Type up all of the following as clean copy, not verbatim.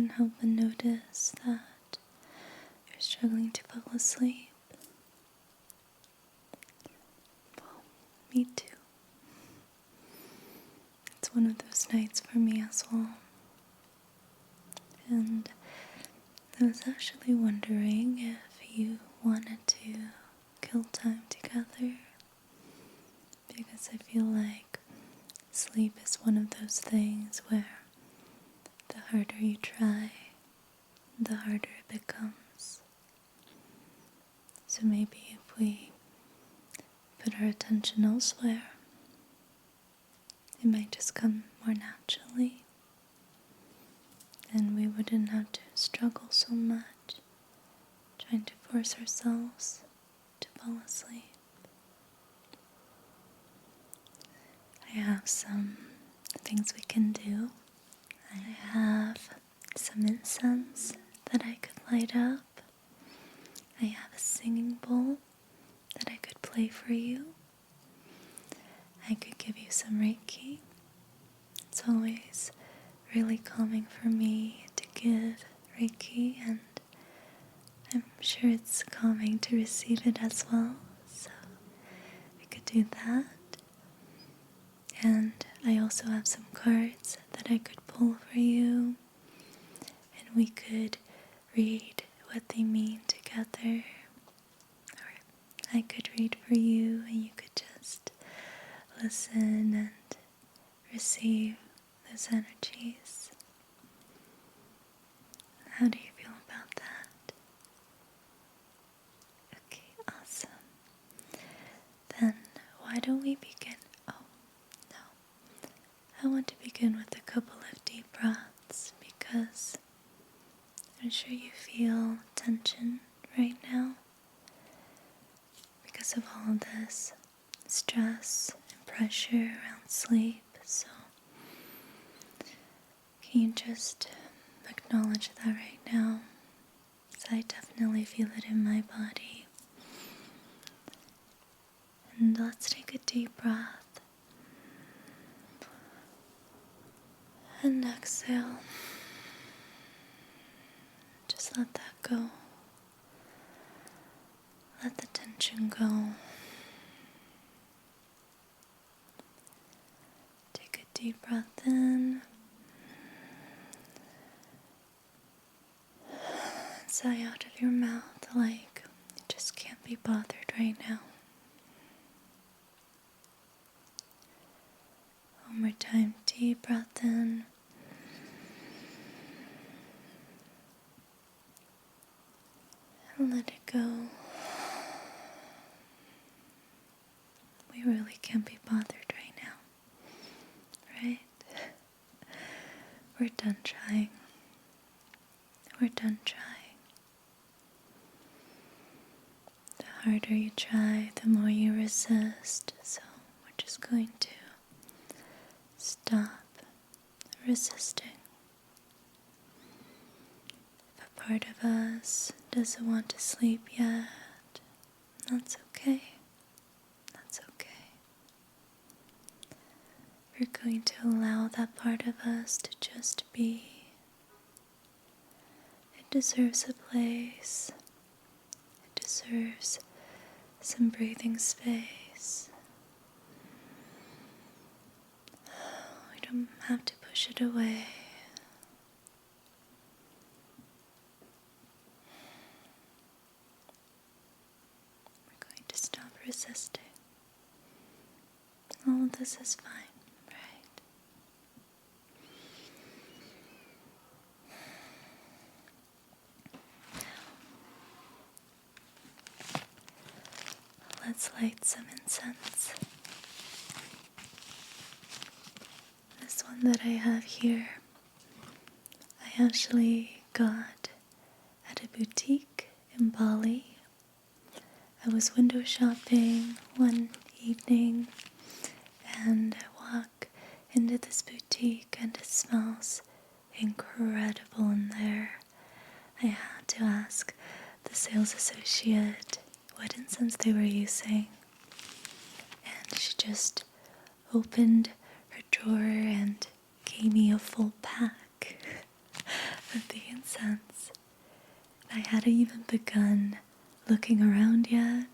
couldn't help but notice that you're struggling to fall asleep. Well, me too. It's one of those nights for me as well. And I was actually wondering if you wanted to kill time together, because I feel like sleep is one of those things where the harder you try, the harder it becomes. So maybe if we put our attention elsewhere, it might just come more naturally, and we wouldn't have to struggle so much trying to force ourselves to fall asleep. I have some things we can do. I have some incense that I could light up. I have a singing bowl that I could play for you. I could give you some reiki. It's always really calming for me to give reiki, and I'm sure it's calming to receive it as well. So we could do that. And I also have some cards that I could pull for you, and we could read what they mean together. Or I could read for you, and you could just listen and receive those energies. How do you feel about that? Okay, awesome. Then why don't we begin? Oh, no. I want to begin with a couple of deep breaths because I'm sure you feel tension right now because of all of this stress and pressure around sleep. So can you just acknowledge that right now? Because I definitely feel it in my body. And let's take a deep breath. And exhale. Just let that go. Let the tension go. Take a deep breath in. Sigh out of your mouth like you just can't be bothered right now. One more time, deep breath in. And let it go. We really can't be bothered right now, right? We're done trying. We're done trying. The harder you try, the more you resist. So we're just going to stop resisting. If a part of us doesn't want to sleep yet, that's okay. That's okay. We're going to allow that part of us to just be. It deserves a place. It deserves some breathing space. We don't have to push it away. We're going to stop resisting. All of this is fine, right? Let's light some incense. This one that I have here, I actually got at a boutique in Bali. I was window shopping one evening, and I walk into this boutique and it smells incredible in there. I had to ask the sales associate what incense they were using, and she just opened her drawer and gave me a full pack with the incense. I hadn't even begun looking around yet.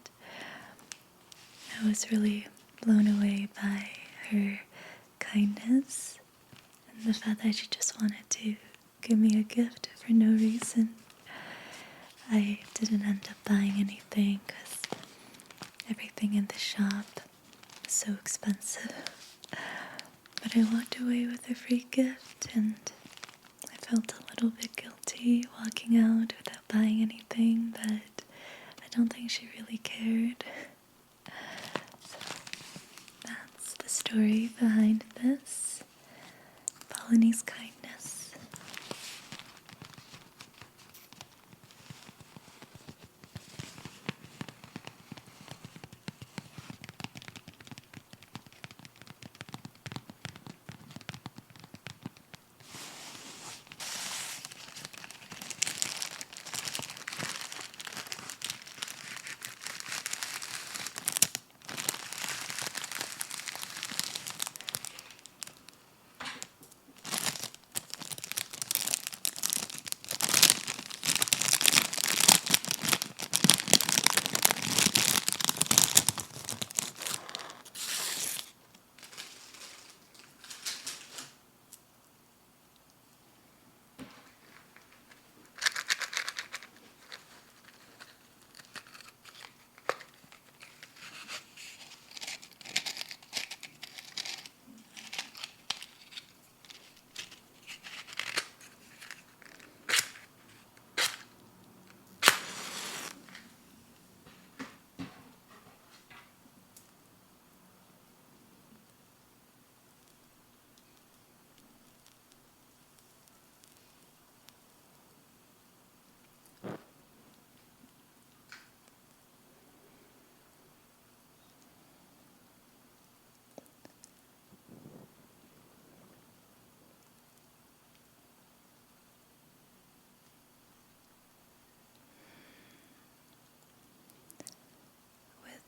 I was really blown away by her kindness and the fact that she just wanted to give me a gift for no reason. I didn't end up buying anything because everything in the shop was so expensive. But I walked away with a free gift, and I felt a little bit guilty walking out without buying anything, but I don't think she really cared. So that's the story behind this. Balinese kindness.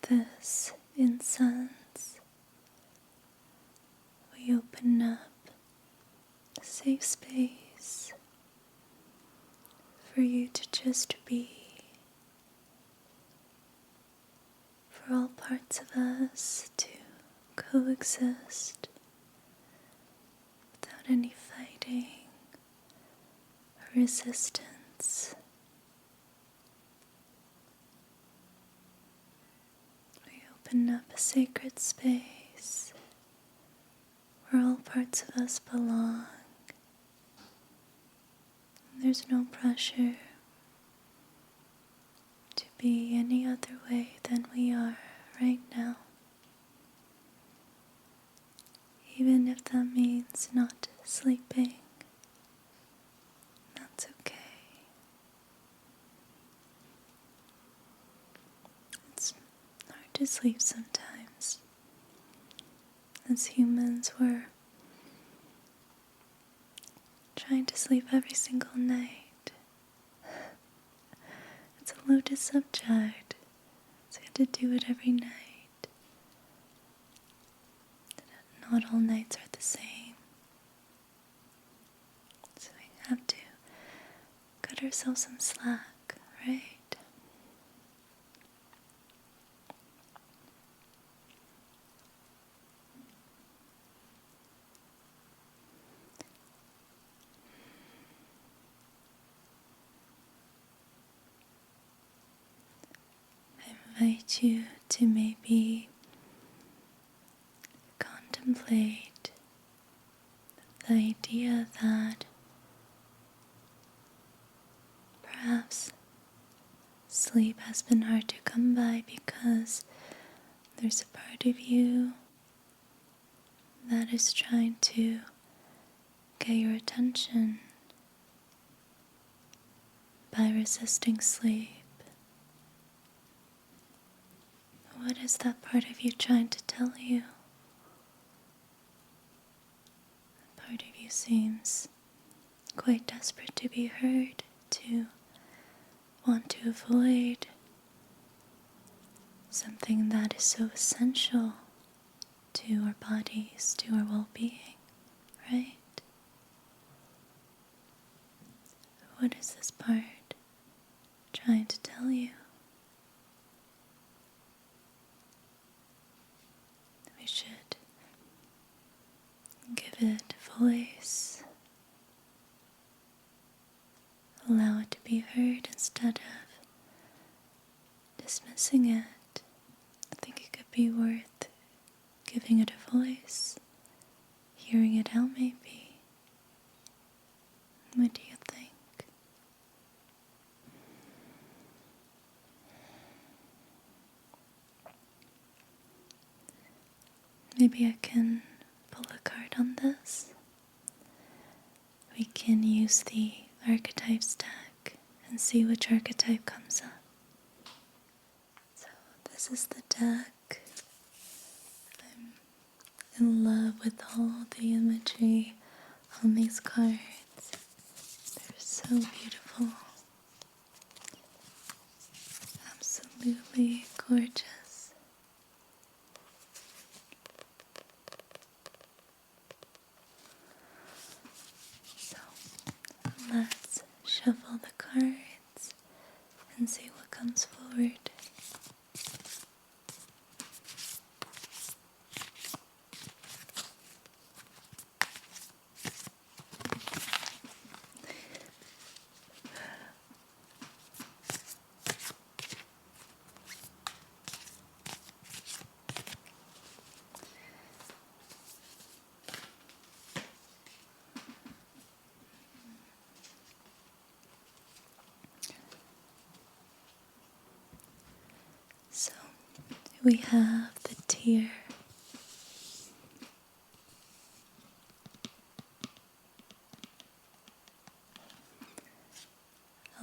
This incense, we open up a safe space for you to just be, for all parts of us to coexist without any fighting or resistance. Open up a sacred space where all parts of us belong. There's no pressure to be any other way than we are right now. Even if that means not sleeping, that's okay. It's hard to sleep sometimes. As humans, we're trying to sleep every single night. It's a loaded subject, so you have to do it every night. Not all nights are the same, so we have to cut ourselves some slack, right? I invite you to maybe contemplate the idea that perhaps sleep has been hard to come by because there's a part of you that is trying to get your attention by resisting sleep. What is that part of you trying to tell you? That part of you seems quite desperate to be heard, to want to avoid something that is so essential to our bodies, to our well-being, right? What is this part trying to tell you? We should give it voice. Allow it to be heard instead of dismissing it. I think it could be worth giving it a voice, hearing it out maybe. What do you think? Maybe I can pull a card on this. We can use the archetypes deck and see which archetype comes up. So this is the deck. I'm in love with all the imagery on these cards. They're so beautiful. Absolutely gorgeous. So let's shuffle the cards and see what comes forward. So we have the tear.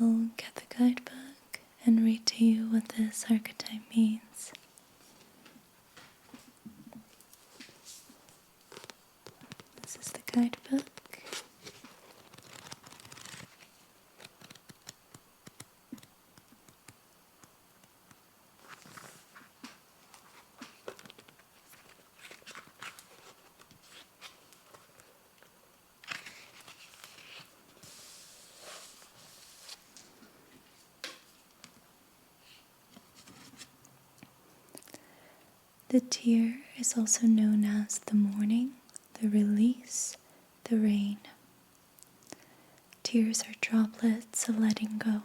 I'll get the guidebook and read to you what this archetype means. This is the guidebook. The tear is also known as the morning, the release, the rain. Tears are droplets of letting go.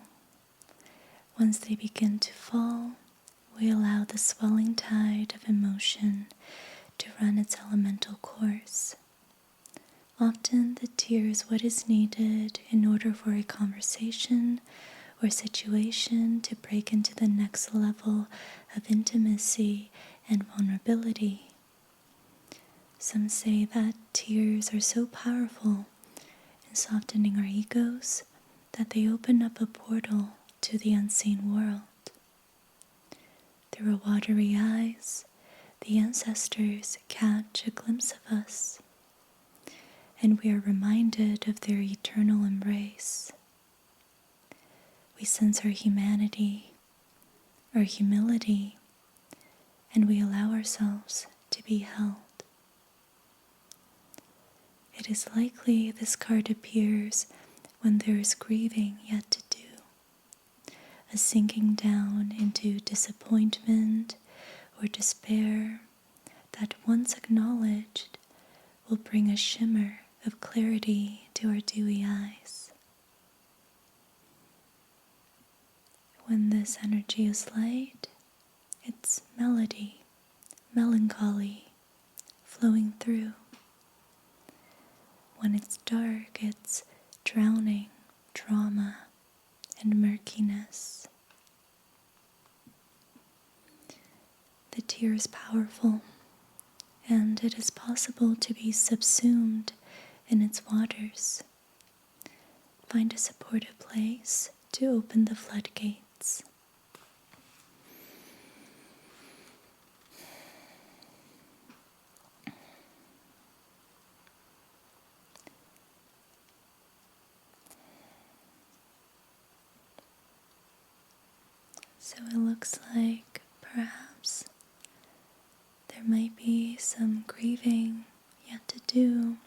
Once they begin to fall, we allow the swelling tide of emotion to run its elemental course. Often the tear is what is needed in order for a conversation or situation to break into the next level of intimacy and vulnerability. Some say that tears are so powerful in softening our egos that they open up a portal to the unseen world. Through our watery eyes, the ancestors catch a glimpse of us, and we are reminded of their eternal embrace. We sense our humanity, our humility, and we allow ourselves to be held. It is likely this card appears when there is grieving yet to do, a sinking down into disappointment or despair that, once acknowledged, will bring a shimmer of clarity to our dewy eyes. When this energy is light, it's melody, melancholy, flowing through. When it's dark, it's drowning, drama, and murkiness. The tear is powerful, and it is possible to be subsumed in its waters. Find a supportive place to open the floodgates. So it looks like perhaps there might be some grieving yet to do,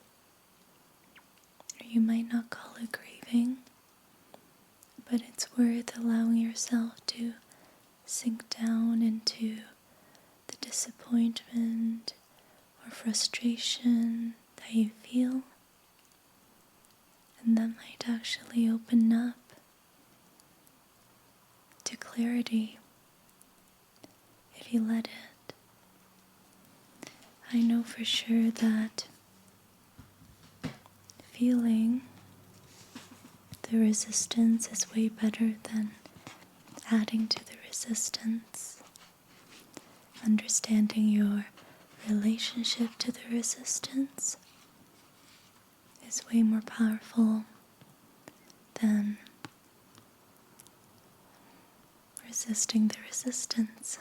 or you might not call it grieving, worth allowing yourself to sink down into the disappointment or frustration that you feel, and that might actually open up to clarity if you let it. I know for sure that feeling the resistance is way better than adding to the resistance. Understanding your relationship to the resistance is way more powerful than resisting the resistance.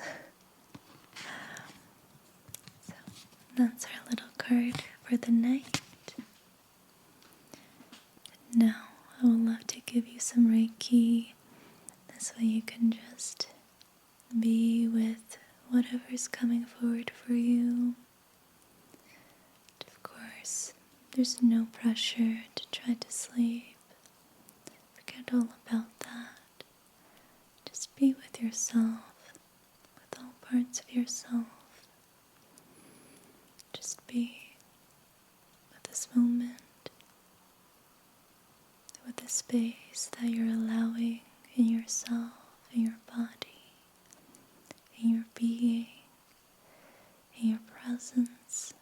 So that's our little card for the night. Now I would love to give you some reiki. This way you can just be with whatever's coming forward for you. And of course, there's no pressure to try to sleep. Forget all about that. Just be with yourself, with all parts of yourself. Just be with this moment, with the space that you're allowing in yourself, in your body, in your being, in your presence.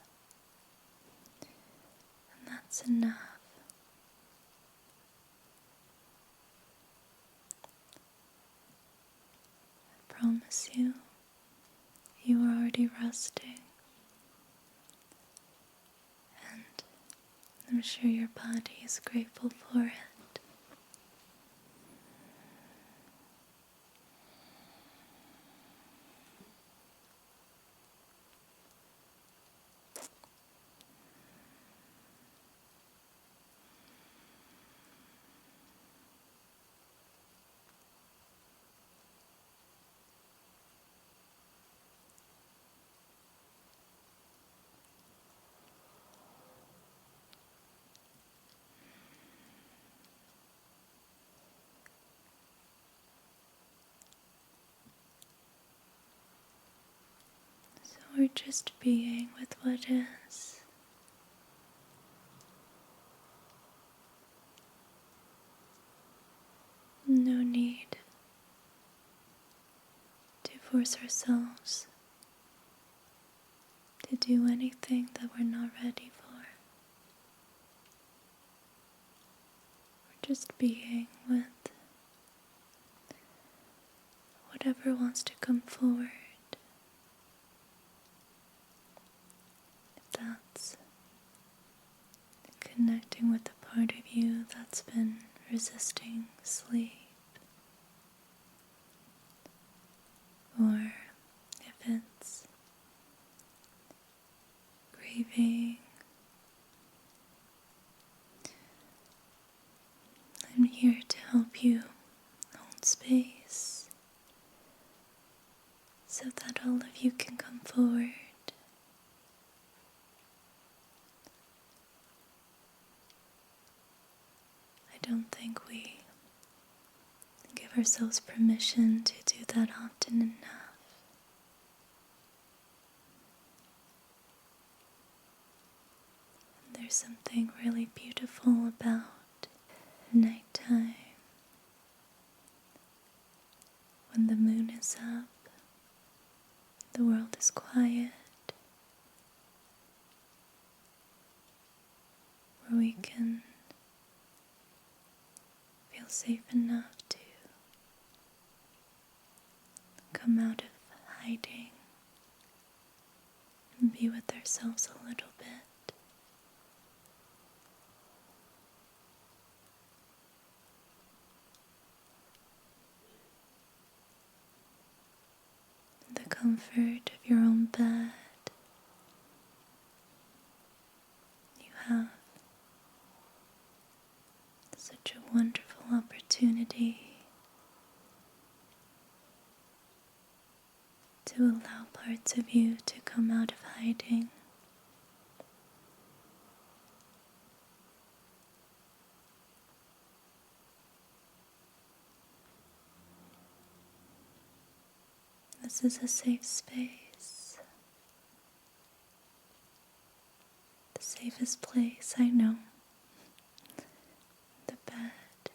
And that's enough. I promise you, you are already resting. And I'm sure your body is grateful for it. So we're just being with what is. No need to force ourselves to do anything that we're not ready for. We're just being with whatever wants to come forward. If that's connecting with the part of you that's been resisting sleep, or if it's grieving, I'm here to help you hold space so that all of you can come forward. I don't think we give ourselves permission to do that often enough. And there's something really beautiful about nighttime when the moon is up, the world is quiet, where we can feel safe enough to come out of hiding and be with ourselves a little bit. In the comfort of your own bed, you have such a wonderful opportunity to allow parts of you to come out of hiding. This is a safe space. The safest place I know. The bed.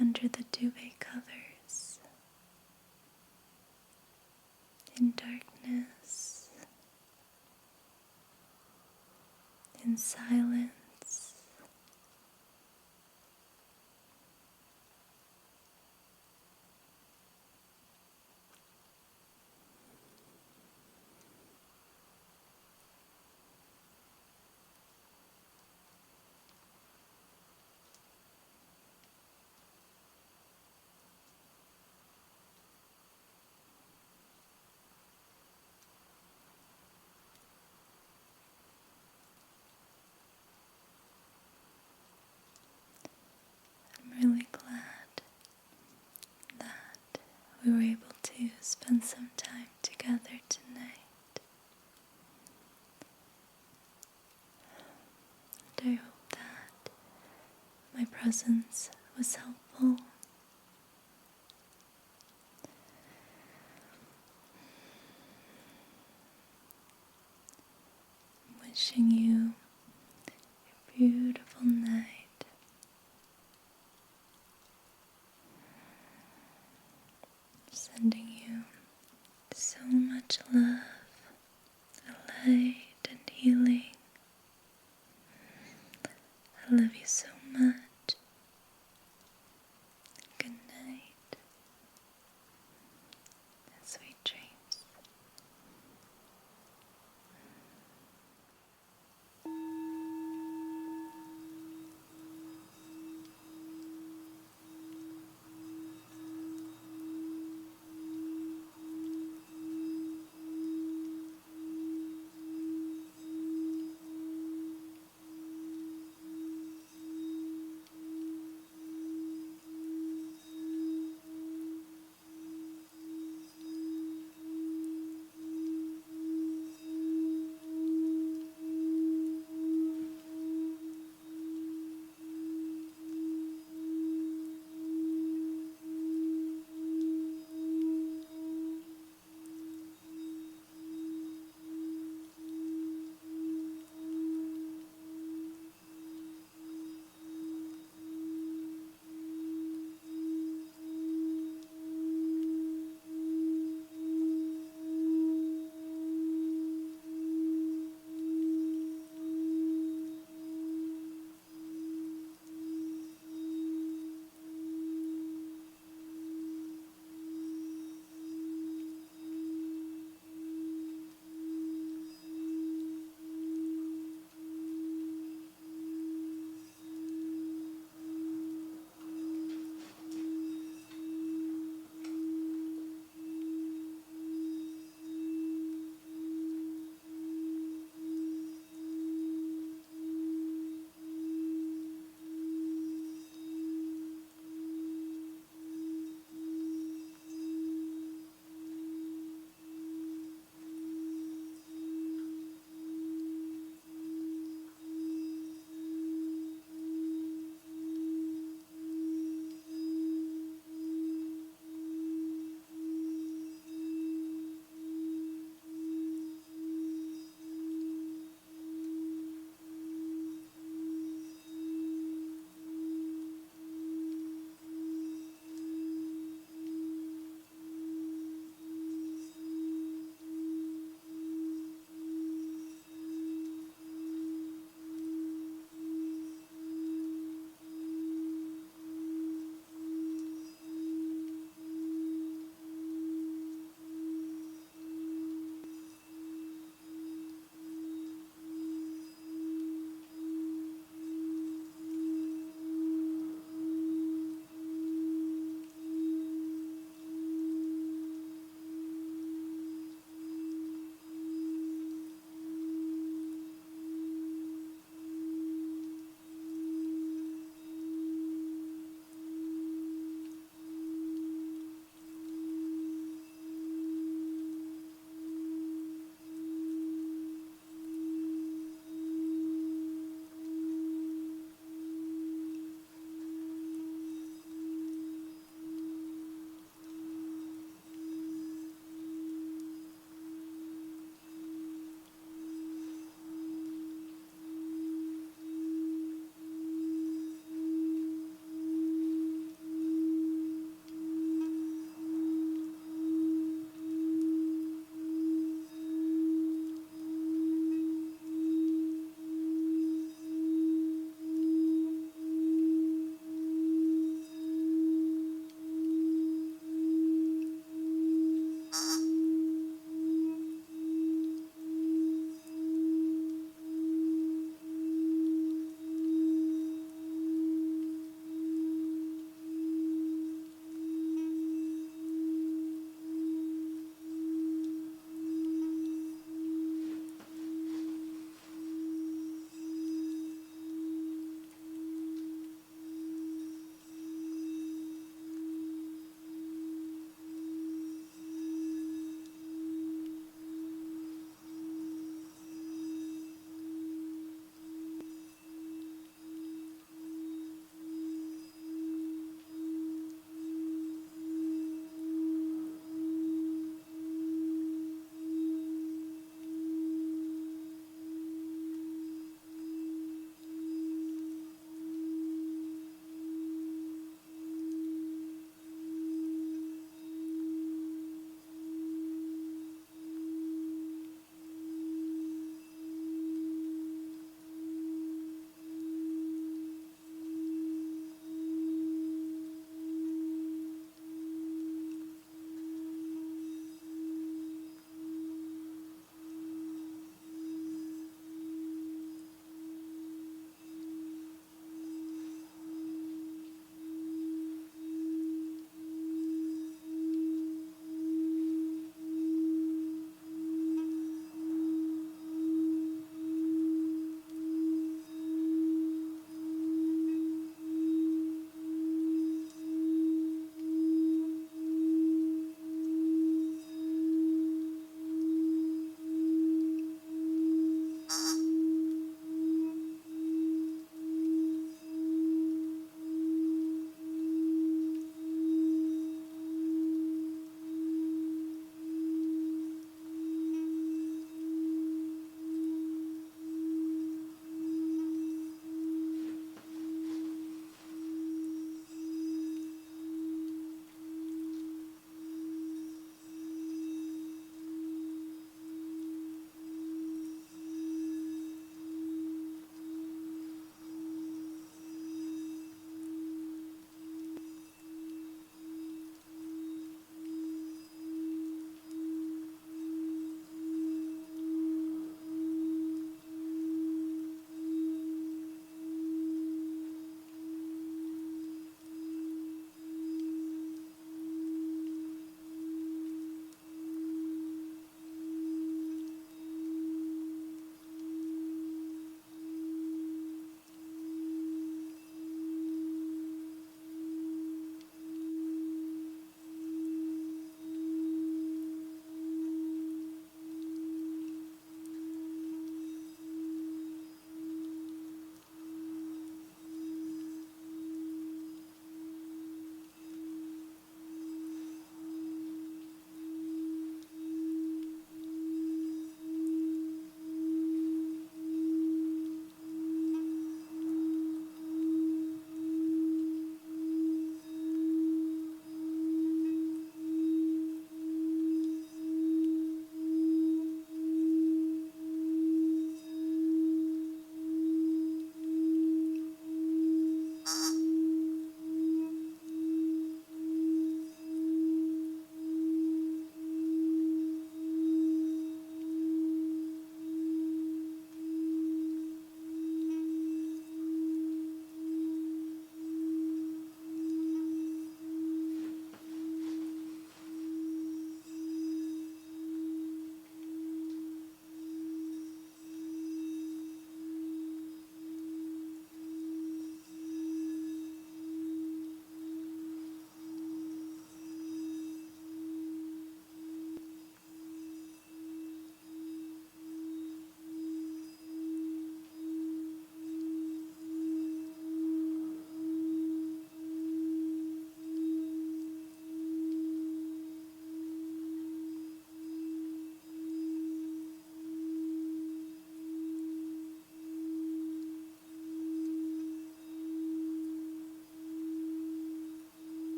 Under the duvet covers. In darkness. In silence. I'm really glad that we were able to spend some time together tonight. And I hope that my presence was helpful. I'm wishing you a beautiful night. Sending you so much love, light, and healing. I love you so much.